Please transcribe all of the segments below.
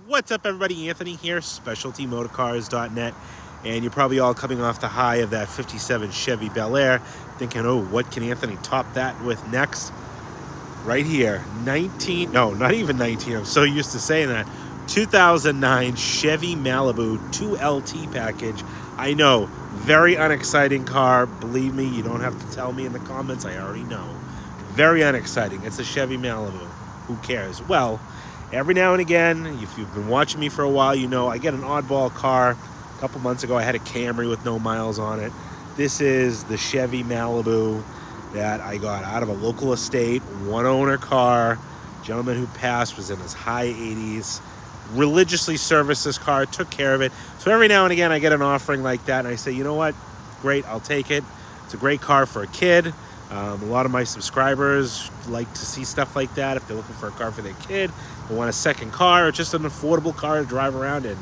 What's up, everybody? Anthony here, specialtymotorcars.net, and you're probably all coming off the high of that 57 Chevy Bel Air, thinking, oh, what can Anthony top that with next? Right here, no, not even 19, I'm so used to saying that, 2009 Chevy Malibu 2LT package. I know, very unexciting car. Believe me, you don't have to tell me in the comments, I already know. Very unexciting. It's a Chevy Malibu. Who cares? Well, every now and again, if you've been watching me for a while, you know I get an oddball car. A couple months ago, I had a Camry with no miles on it. This is the Chevy Malibu that I got out of a local estate, one-owner car. Gentleman who passed was in his high 80s. Religiously serviced this car, took care of it. So every now and again, I get an offering like that, and I say, you know what? Great, I'll take it. It's a great car for a kid. A lot of my subscribers like to see stuff like that if they're looking for a car for their kid. They want a second car or just an affordable car to drive around in.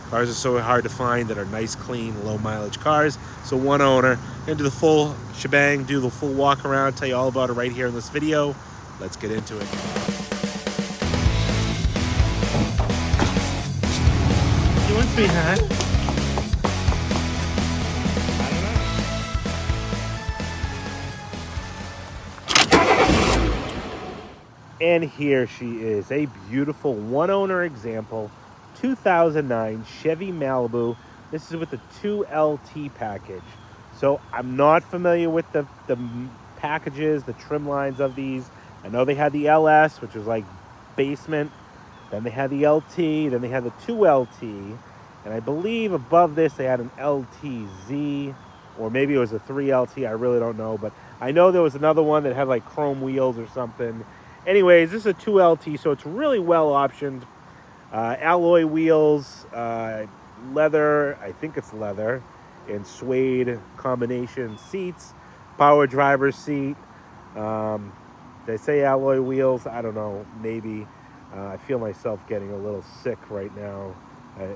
Cars are so hard to find that are nice, clean, low mileage cars. So one owner, gonna do the full shebang, do the full walk around, tell you all about it right here in this video. Let's get into it. You want sweetheart? And here she is, a beautiful one-owner example, 2009 Chevy Malibu. This is with the 2LT package. So I'm not familiar with the packages, the trim lines of these. I know they had the LS, which was like basement. Then they had the LT. Then they had the 2LT. And I believe above this they had an LTZ. Or maybe it was a 3LT. I really don't know. But I know there was another one that had like chrome wheels or something. Anyways, this is a 2LT, so it's really well optioned. Alloy wheels, leather, I think it's leather, and suede combination seats, power driver's seat. They say alloy wheels, I don't know, maybe. I feel myself getting a little sick right now.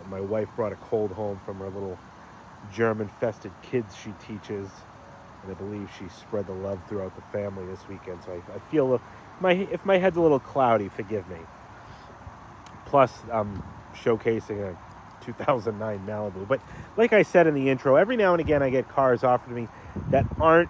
My wife brought a cold home from her little German-fested kids she teaches, and I believe she spread the love throughout the family this weekend, so I feel if my head's a little cloudy, forgive me. Plus, I'm showcasing a 2009 Malibu. But like I said in the intro, every now and again I get cars offered to me that aren't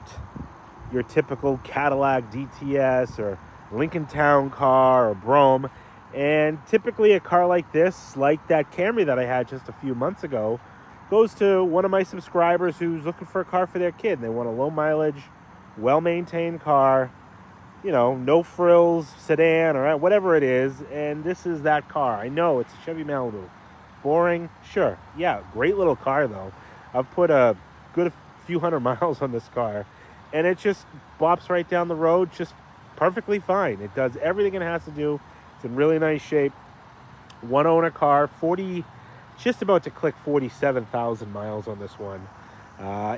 your typical Cadillac DTS or Lincoln Town car or brougham. And typically a car like this, like that Camry that I had just a few months ago, goes to one of my subscribers who's looking for a car for their kid. They want a low mileage, well-maintained car. You know, no frills, sedan, or whatever it is, and this is that car. I know, it's a Chevy Malibu. Boring? Sure. Yeah, great little car, though. I've put a good few hundred miles on this car, and it just bops right down the road just perfectly fine. It does everything it has to do. It's in really nice shape. One-owner car, just about to click 47,000 miles on this one.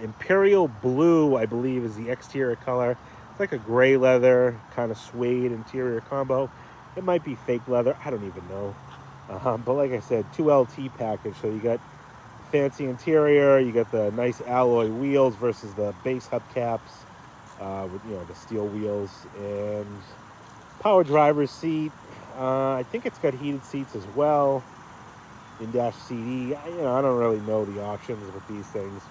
Imperial Blue, I believe, is the exterior color. It's like a gray leather, kind of suede interior combo. It might be fake leather. I don't even know. But like I said, 2LT package. So you got fancy interior. You got the nice alloy wheels versus the base hubcaps with, you know, the steel wheels. And power driver's seat. I think it's got heated seats as well. In-dash CD. You know, I don't really know the options with these things.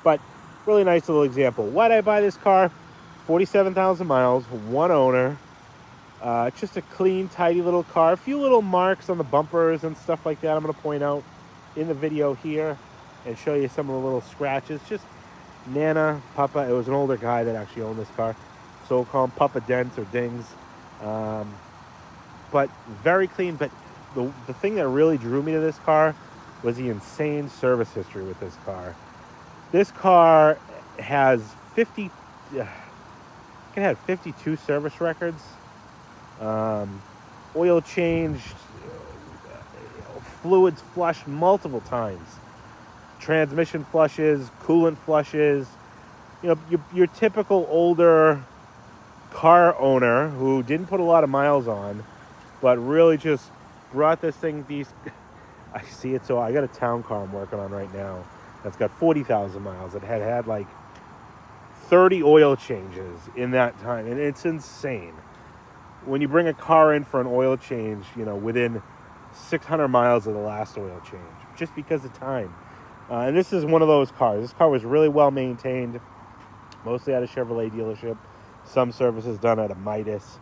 But really nice little example. Why'd I buy this car? 47,000 miles, one owner. Just a clean, tidy little car. A few little marks on the bumpers and stuff like that I'm going to point out in the video here and show you some of the little scratches. Just Nana, Papa. It was an older guy that actually owned this car. So we'll call them Papa dents or dings. But very clean. But the thing that really drew me to this car was the insane service history with this car. This car has 52 service records, oil changed, fluids flushed multiple times, transmission flushes, coolant flushes. You know, your typical older car owner who didn't put a lot of miles on, but really just brought this thing. I see it. So I got a town car I'm working on right now that's got 40,000 miles. It had like 30 oil changes in that time, and it's insane. When you bring a car in for an oil change, you know, within 600 miles of the last oil change, just because of time. And this is one of those cars. This car was really well maintained, mostly at a Chevrolet dealership. Some services done at a Midas.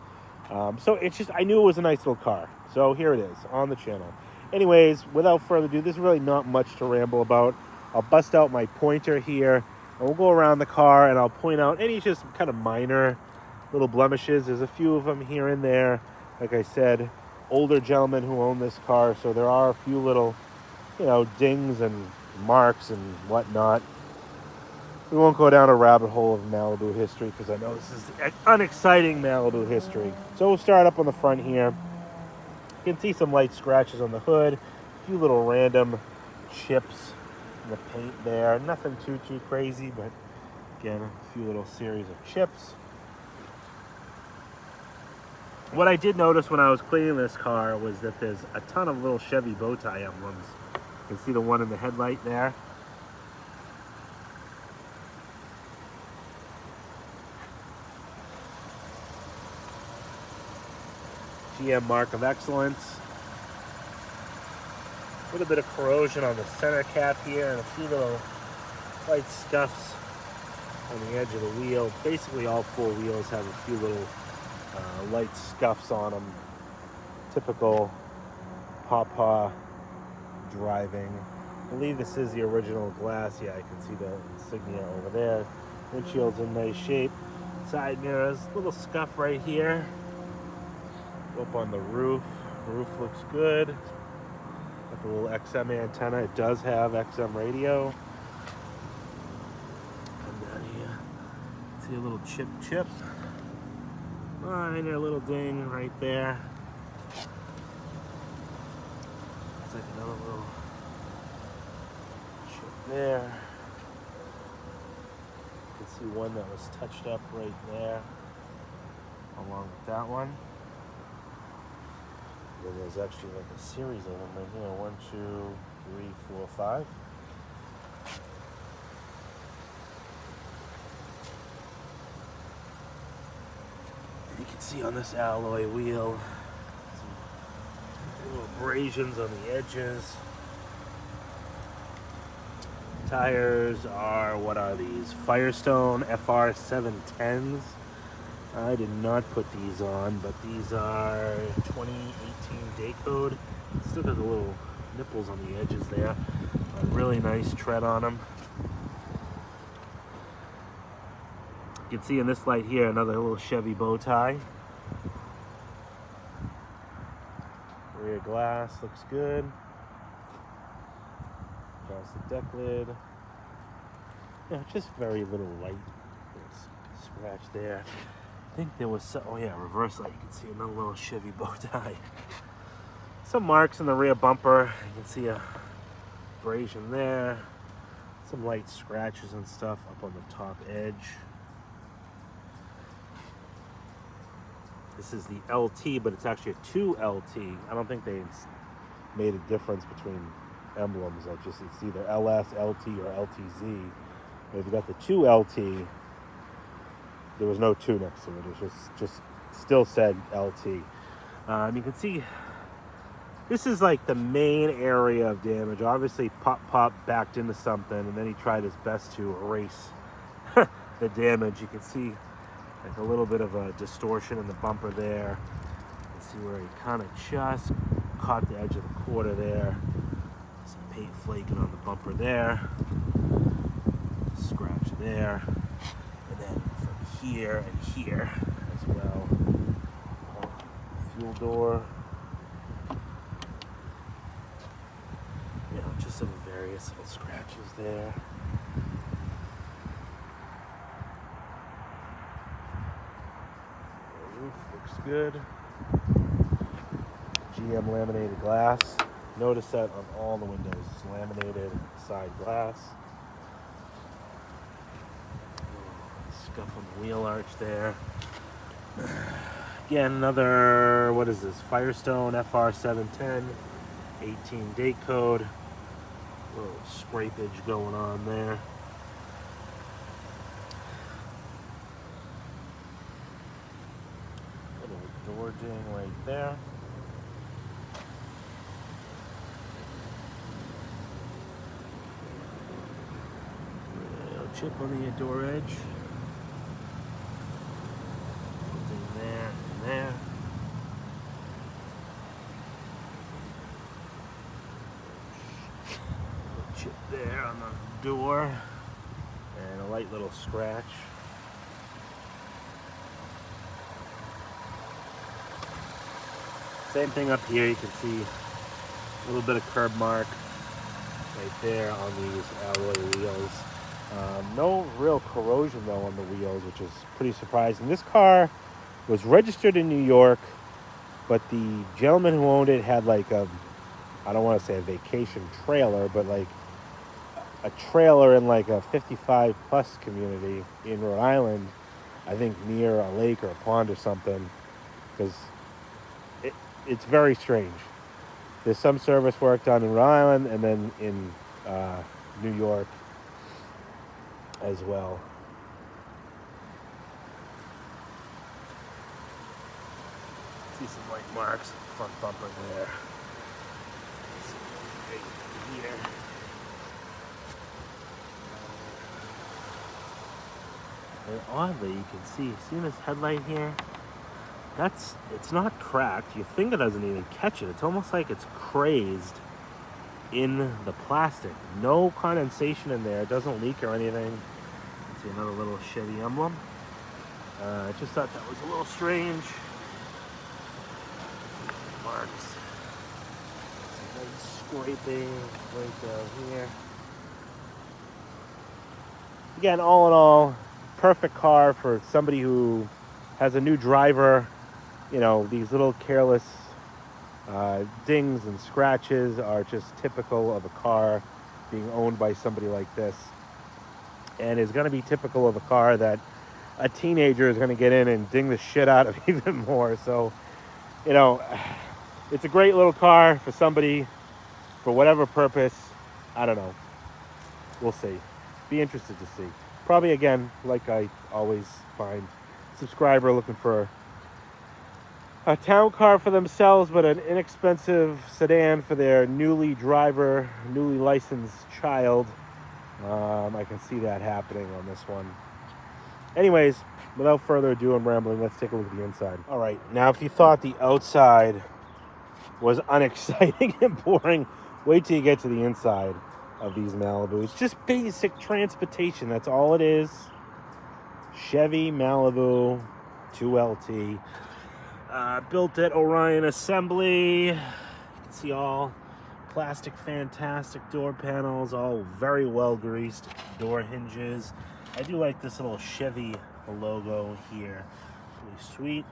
So it's just, I knew it was a nice little car. So here it is on the channel. Anyways, without further ado, there's really not much to ramble about. I'll bust out my pointer here, and we'll go around the car, and I'll point out any just kind of minor little blemishes. There's a few of them here and there. Like I said, older gentlemen who own this car, so there are a few little, dings and marks and whatnot. We won't go down a rabbit hole of Malibu history because I know this is unexciting Malibu history. So we'll start up on the front here. You can see some light scratches on the hood, a few little random chips in the paint there. Nothing too crazy, but again, a few little series of chips. What I did notice when I was cleaning this car was that there's a ton of little Chevy bow tie emblems. You can see the one in the headlight there. GM Mark of Excellence. A little bit of corrosion on the center cap here and a few little light scuffs on the edge of the wheel. Basically all four wheels have a few little light scuffs on them. Typical Papa driving. I believe this is the original glass. Yeah, I can see the insignia over there. Windshield's in nice shape. Side mirrors, little scuff right here. Up on the roof. The roof looks good. Got the little XM antenna. It does have XM radio. Come down here. See a little chip. Minor little ding right there. It's like another little chip there. You can see one that was touched up right there, along with that one. And then there's actually like a series of them right here. 1, 2, 3, 4, 5. And you can see on this alloy wheel some little abrasions on the edges. Tires are, what are these? Firestone FR 710s. I did not put these on, but these are 2018 day code. Still got the little nipples on the edges there. A really nice tread on them. You can see in this light here another little Chevy bow tie. Rear glass looks good. Across the deck lid. Just very little light scratch there. I think there was reverse light. You can see another little Chevy bow tie. Some marks in the rear bumper. You can see a abrasion there. Some light scratches and stuff up on the top edge. This is the LT, but it's actually a 2LT. I don't think they made a difference between emblems. It's either LS, LT, or LTZ. But if you got the 2LT, there was no 2 next to it. It was just still said LT. You can see this is like the main area of damage. Obviously, Pop backed into something, and then he tried his best to erase the damage. You can see like a little bit of a distortion in the bumper there. You can see where he kind of just caught the edge of the quarter there. Some paint flaking on the bumper there. Scratch there. And then from here and here as well. Fuel door. Just some various little scratches there. The roof looks good. GM laminated glass. Notice that on all the windows. It's laminated side glass. Scuff on the wheel arch there. Again, another, what is this? Firestone FR 710, 18 date code. A little scrapage going on there. Little door ding right there. chip on the door edge. Something there and there. Chip there on the door. And a light little scratch. Same thing up here. You can see a little bit of curb mark right there on these alloy wheels. No real corrosion though on the wheels, which is pretty surprising. This car was registered in New York, but the gentleman who owned it had like a, I don't want to say a vacation trailer, but like a trailer in like a 55 plus community in Rhode Island, I think near a lake or a pond or something, because it's very strange. There's some service work done in Rhode Island and then in New York as well. See some white marks on the front bumper there. Right here. And oddly, you can see this headlight here? It's not cracked. Your finger doesn't even catch it. It's almost like it's crazed in the plastic. No condensation in there. It doesn't leak or anything. See another little Chevy emblem. I just thought that was a little strange. Marks. Some nice scraping right down here. Again, all in all, perfect car for somebody who has a new driver. You know, these little careless dings and scratches are just typical of a car being owned by somebody like this, and is going to be typical of a car that a teenager is going to get in and ding the shit out of even more. So, you know, it's a great little car for somebody for whatever purpose. I don't know. We'll see. Be interested to see. Probably, again, like I always find, subscriber looking for a town car for themselves, but an inexpensive sedan for their newly licensed child. I can see that happening on this one. Anyways, without further ado, I'm rambling. Let's take a look at the inside. All right, now if you thought the outside was unexciting and boring, wait till you get to the inside of these Malibus. It's just basic transportation. That's all it is. Chevy Malibu 2LT. Built at Orion Assembly. You can see all plastic, fantastic door panels, all very well greased door hinges. I do like this little Chevy logo here. Really sweet.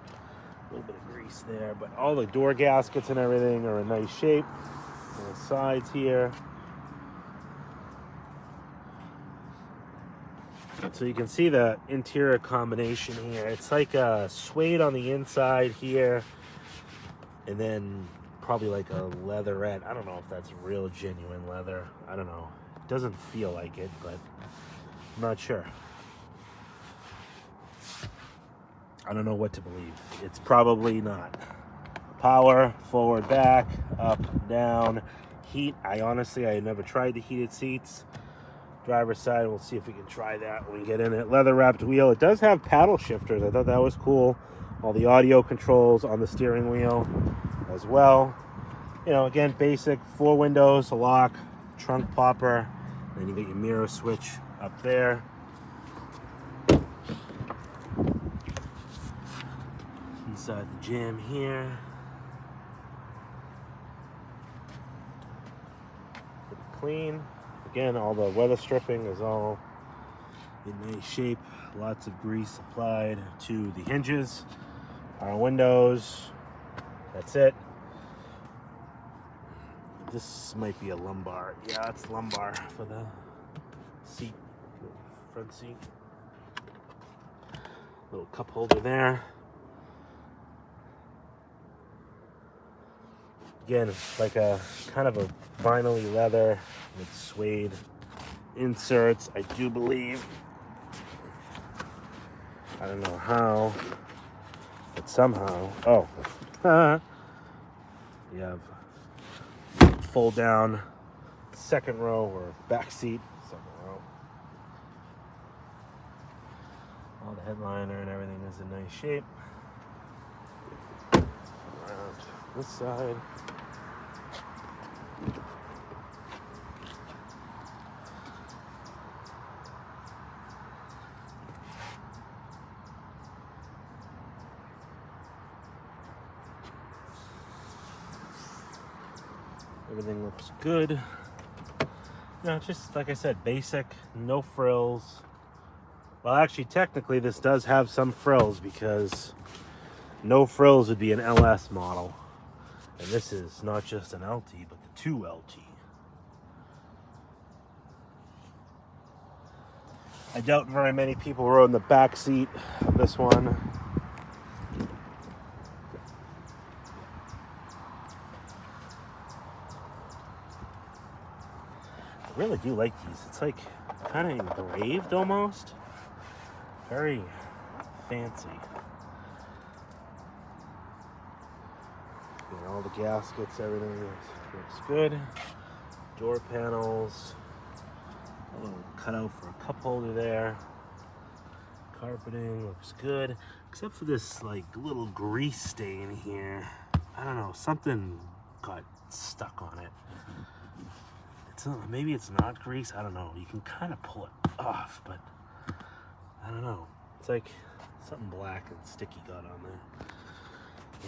A little bit of grease there, but all the door gaskets and everything are in nice shape. On the sides here. So you can see the interior combination here. It's like a suede on the inside here, and then probably like a leatherette. I don't know if that's real genuine leather. I don't know. It doesn't feel like it, but I'm not sure. I don't know what to believe. It's probably not. Power, forward, back, up, down, heat. I never tried the heated seats. Driver's side, we'll see if we can try that when we get in it. Leather wrapped wheel. It does have paddle shifters. I thought that was cool. All the audio controls on the steering wheel as well. You know, again, basic 4 windows, a lock, trunk popper. Then you get your mirror switch up there. Inside the jam here. Pretty clean. Again, all the weather stripping is all in nice shape. Lots of grease applied to the hinges, our windows. That's it. This might be a lumbar. Yeah, it's lumbar for the seat, front seat. Little cup holder there. Again, like a kind of a vinyl-y leather with suede inserts, I do believe. I don't know how, but somehow. Oh, you have fold down second row or back seat, second row. All the headliner and everything is in nice shape. Around this side. Everything looks good. Just like I said, basic, no frills. Well, actually, technically, this does have some frills because no frills would be an LS model. And this is not just an LT, but the 2LT. I doubt very many people rode in the back seat of this one. I really do like these. It's like kind of engraved almost. Very fancy. And all the gaskets, everything looks good. Door panels. A little cutout for a cup holder there. Carpeting looks good. Except for this like little grease stain here. I don't know, something got stuck on it. Maybe it's not grease, I don't know. You can kind of pull it off, but I don't know. It's like something black and sticky got on there.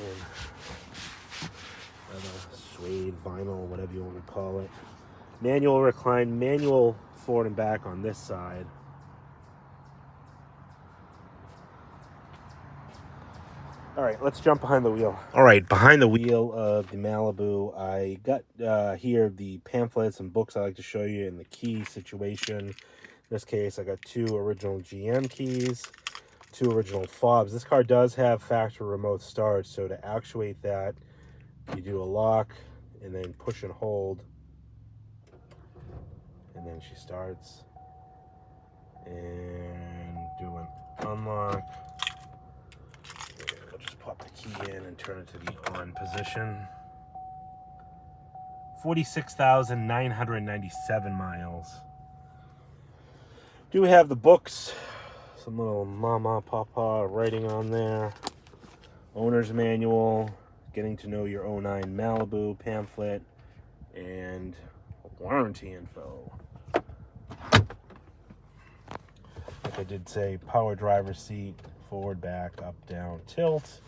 And other suede, vinyl, whatever you want to call it. Manual recline, manual forward and back on this side. All right, let's jump behind the wheel. All right, behind the wheel of the Malibu, I got here the pamphlets and books I like to show you in the key situation. In this case, I got 2 original GM keys, 2 original fobs. This car does have factory remote start, so to actuate that, you do a lock and then push and hold, and then she starts. And do an unlock. Pop the key in and turn it to the on position. 46,997 miles. Do have the books, some little mama, papa writing on there. Owner's manual, getting to know your 09 Malibu pamphlet, and warranty info. Like I did say, power driver's seat, forward, back, up, down, tilt.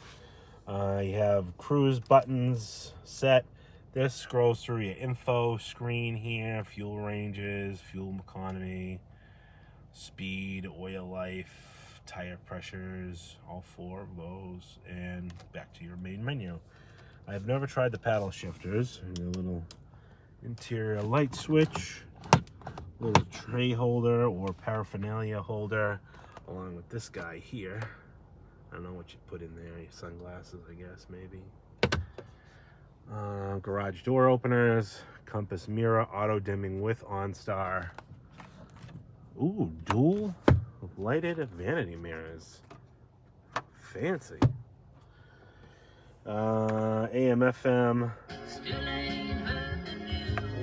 You have cruise buttons set. This scrolls through your info screen here, fuel ranges, fuel economy, speed, oil life, tire pressures, all 4 of those, and back to your main menu. I've never tried the paddle shifters. And a little interior light switch, little tray holder or paraphernalia holder, along with this guy here. I don't know what you put in there, your sunglasses, I guess, maybe. Garage door openers, compass mirror, auto dimming with OnStar. Ooh, dual lighted vanity mirrors. Fancy. AM FM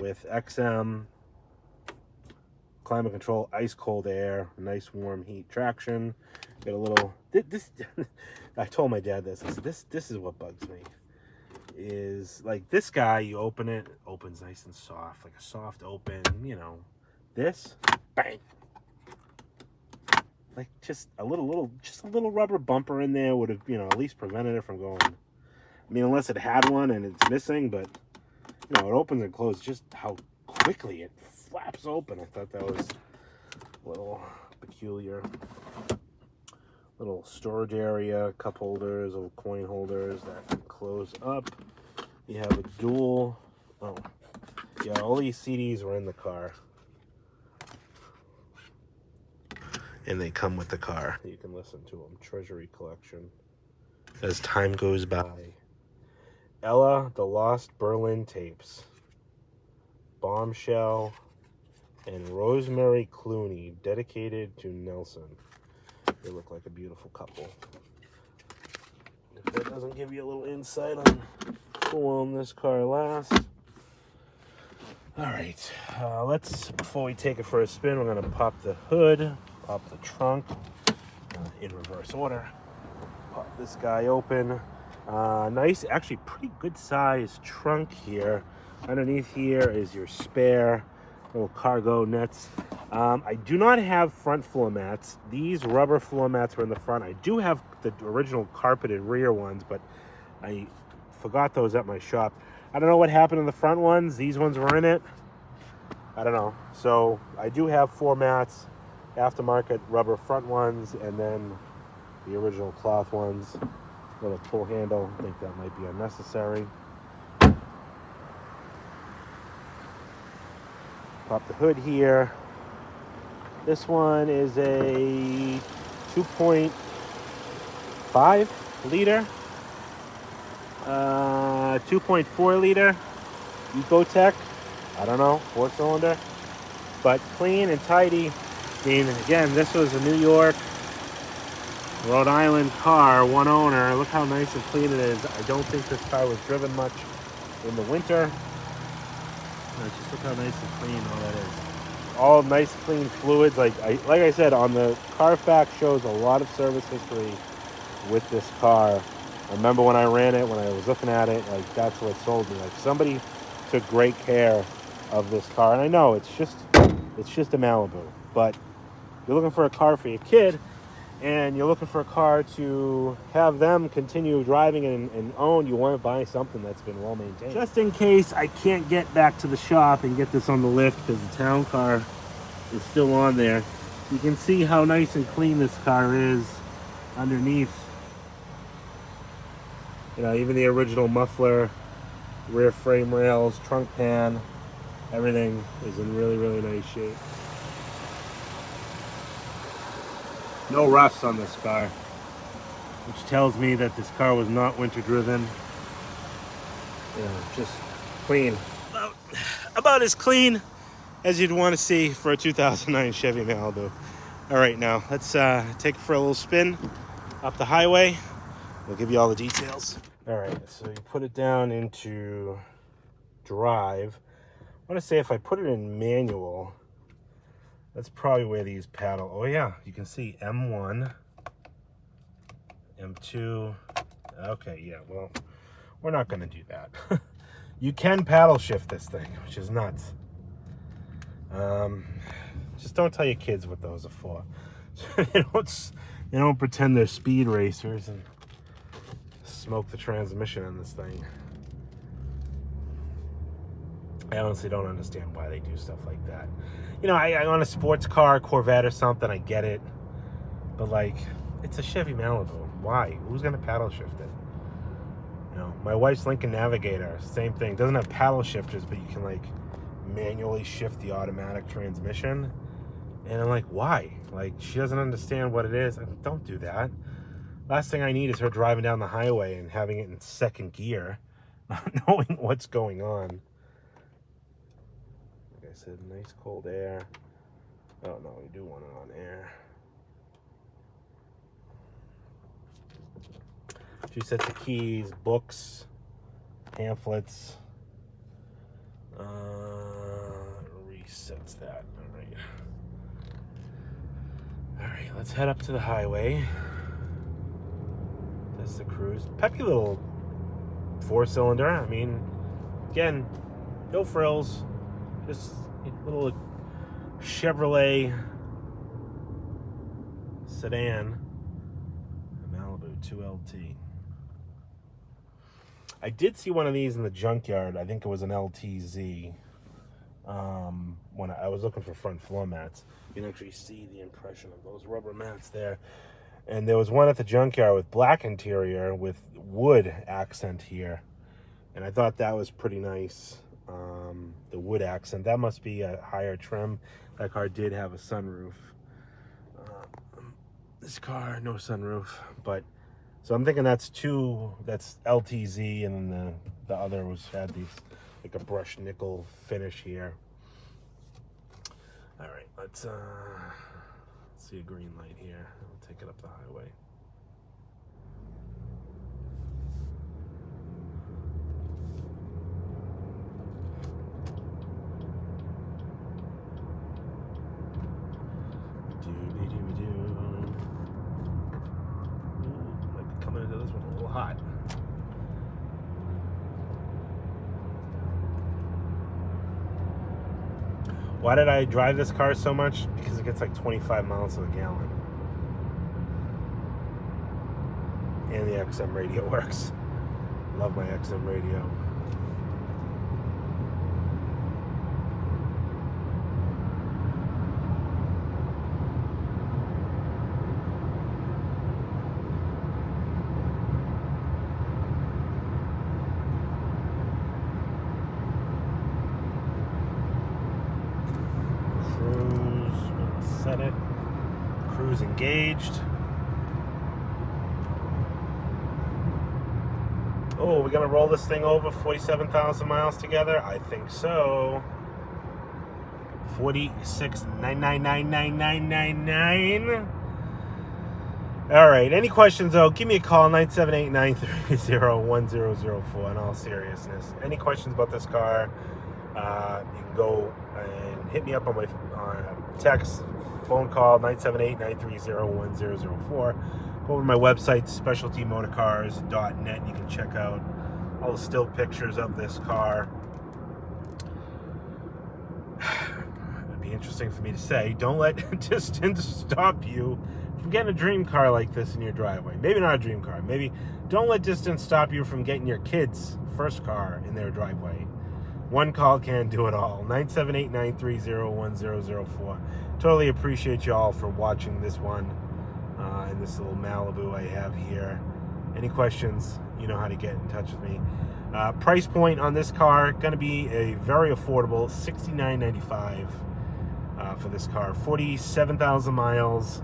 with XM. Climate control, ice cold air, nice warm heat traction. Got a little this I told my dad this. I said this is what bugs me. Is like this guy, you open it, opens nice and soft, like a soft open, you know. This bang. Like just a little rubber bumper in there would have, you know, at least prevented it from going. I mean, unless it had one and it's missing, but you know, it opens and closes. Just how quickly it flaps open. I thought that was a little peculiar. Little storage area, cup holders, little coin holders that can close up. You have a dual. Oh, yeah, all these CDs were in the car. And they come with the car. You can listen to them. Treasury collection. As time goes by. Ella, the Lost Berlin Tapes. Bombshell. And Rosemary Clooney, dedicated to Nelson. They look like a beautiful couple. If that doesn't give you a little insight on who owned this car last. All right, before we take it for a spin, we're gonna pop the hood, pop the trunk, in reverse order. Pop this guy open. Nice, actually pretty good size trunk here. Underneath here is your spare little cargo nets. I do not have front floor mats. These rubber floor mats were in the front. I do have the original carpeted rear ones, but I forgot those at my shop. I don't know what happened in the front ones. These ones were in it. I don't know. So I do have 4 mats, aftermarket rubber front ones, and then the original cloth ones. Little pull handle. I think that might be unnecessary. Pop the hood here. This one is a 2.5 liter, 2.4 liter Ecotech. I don't know, 4-cylinder, but clean and tidy. I mean, again, this was a New York, Rhode Island car, one owner. Look how nice and clean it is. I don't think this car was driven much in the winter. Just look how nice and clean all that is. All nice, clean fluids. Like I said, on the Carfax shows a lot of service history with this car. I remember when I ran it, when I was looking at it, like that's what sold me. Like somebody took great care of this car. And I know it's just a Malibu, but you're looking for a car for your kid, and you're looking for a car to have them continue driving and own, you want to buy something that's been well maintained. Just in case I can't get back to the shop and get this on the lift because the town car is still on there, you can see how nice and clean this car is underneath. You know, even the original muffler, rear frame rails, trunk pan, everything is in really, really nice shape. No rust on this car, which tells me that this car was not winter driven. You know, just clean. About as clean as you'd want to see for a 2009 Chevy Malibu. All right, now let's take it for a little spin up the highway. We'll give you all the details. All right, so you put it down into drive. I want to say if I put it in manual, that's probably where these paddle. Oh yeah, you can see M1, M2. Okay, yeah, well, we're not going to do that. You can paddle shift this thing, which is nuts. Just don't tell your kids what those are for. They don't pretend they're speed racers and smoke the transmission on this thing. I honestly don't understand why they do stuff like that. You know, I on a sports car, Corvette or something, I get it. But like, it's a Chevy Malibu. Why? Who's gonna paddle shift it? You know, my wife's Lincoln Navigator, same thing. Doesn't have paddle shifters, but you can like manually shift the automatic transmission. And I'm like, why? Like, she doesn't understand what it is. Don't do that. Last thing I need is her driving down the highway and having it in second gear, not knowing what's going on. Like I said, nice cold air. Oh no, we do want it on air. 2 sets of keys, books, pamphlets. Resets that. All right, let's head up to the highway. That's the cruise. Peppy little 4-cylinder. I mean, again, no frills. Just a little Chevrolet sedan. Malibu 2LT. I did see one of these in the junkyard. I think it was an LTZ. When I was looking for front floor mats, you can actually see the impression of those rubber mats there. And there was one at the junkyard with black interior with wood accent here. And I thought that was pretty nice. The wood accent. That must be a higher trim. That car did have a sunroof. This car, no sunroof. But so I'm thinking that's LTZ, and then the other had these like a brushed nickel finish here. All right, let's see a green light here. I'll take it up the highway. hot. Why did I drive this car so much? Because it gets like 25 miles to the gallon. And the XM radio works. Love my XM radio. Set it. Cruise engaged. Oh, we're gonna roll this thing over 47,000 miles together? I think so. 46,999,999. All right. Any questions though? Give me a call, 978-930-1004. In all seriousness, any questions about this car? You can go and hit me up on my text, phone call, 978-930-1004. Go over to my website, specialtymotorcars.net. You can check out all the still pictures of this car. It'd be interesting for me to say, don't let distance stop you from getting a dream car like this in your driveway. Maybe not a dream car. Maybe don't let distance stop you from getting your kids' first car in their driveway. One call can do it all. 978-930-1004. Totally appreciate you all for watching this one in this little Malibu I have here. Any questions, you know how to get in touch with me. Price point on this car, going to be a very affordable $69.95 for this car. 47,000 miles,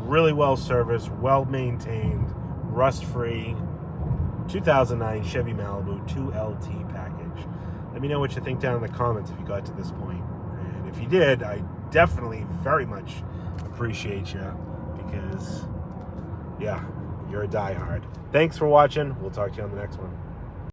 really well serviced, well maintained, rust-free, 2009 Chevy Malibu 2LT package. Let me know what you think down in the comments if you got to this point. And if you did, I definitely very much appreciate you because, yeah, you're a diehard. Thanks for watching. We'll talk to you on the next one.